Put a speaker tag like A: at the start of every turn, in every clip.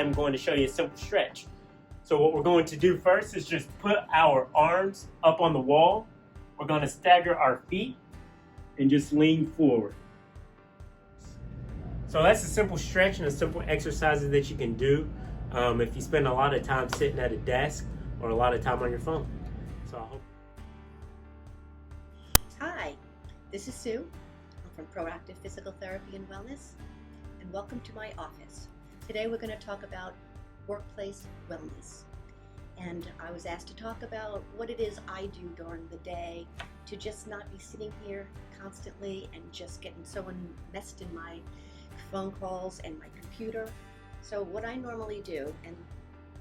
A: I'm going to show you a simple stretch. So what we're going to do first is just put our arms up on the wall. We're going to stagger our feet and just lean forward. So that's a simple stretch and a simple exercises that you can do if you spend a lot of time sitting at a desk or a lot of time on your phone. So I hope.
B: Hi, this is Sue. I'm from Proactive Physical Therapy and Wellness, and welcome to my office. Today we're going to talk about workplace wellness. And I was asked to talk about what it is I do during the day to just not be sitting here constantly and just getting so enmeshed in my phone calls and my computer. So what I normally do, and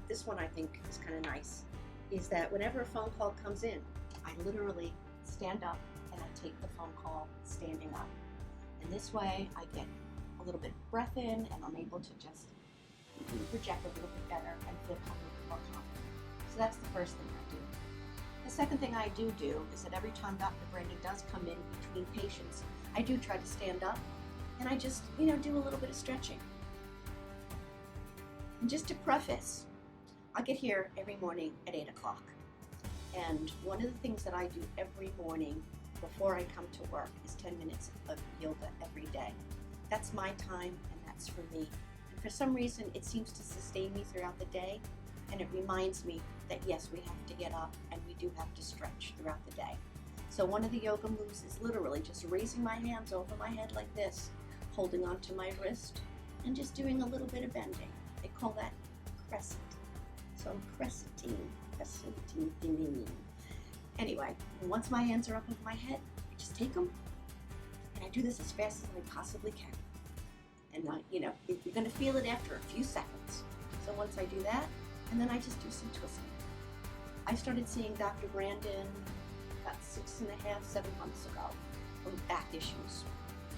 B: this one I think is kind of nice, is that whenever a phone call comes in, I literally stand up and I take the phone call standing up. And this way I get a little bit of breath in and I'm able to just project a little bit better and feel more confident. So that's the first thing I do. The second thing I do is that every time Dr. Brandon does come in between patients, I do try to stand up and I just, do a little bit of stretching. And just to preface, I get here every morning at 8 o'clock. And one of the things that I do every morning before I come to work is 10 minutes of yoga every day. That's my time and that's for me. And for some reason, it seems to sustain me throughout the day. And it reminds me that yes, we have to get up and we do have to stretch throughout the day. So one of the yoga moves is literally just raising my hands over my head like this, holding onto my wrist, and just doing a little bit of bending. They call that crescent. So I'm crescenting. Anyway, once my hands are up over my head, I just take them, and I do this as fast as I possibly can. And you're going to feel it after a few seconds. So once I do that, and then I just do some twisting. I started seeing Dr. Brandon about 6.5, 7 months ago with back issues.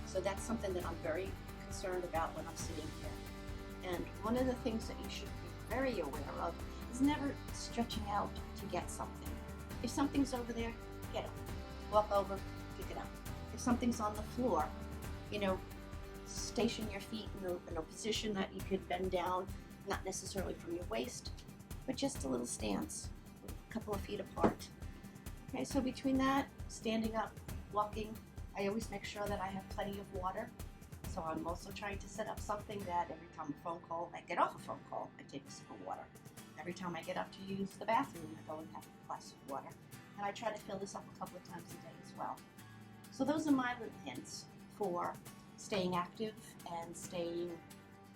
B: So that's something that I'm very concerned about when I'm sitting here. And one of the things that you should be very aware of is never stretching out to get something. If something's over there, get it. Walk over, pick it up. If something's on the floor, station your feet in a position that you could bend down, not necessarily from your waist, but just a little stance, a couple of feet apart. Okay, so between that, standing up, walking, I always make sure that I have plenty of water. So I'm also trying to set up something that every time I get off a phone call, I take a sip of water. Every time I get up to use the bathroom, I go and have a glass of water. And I try to fill this up a couple of times a day as well. So those are my little hints for staying active and staying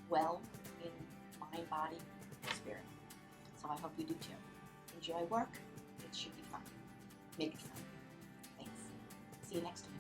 B: well in mind, body, and spirit. So I hope you do too. Enjoy work. It should be fun. Make it fun. Thanks. See you next time.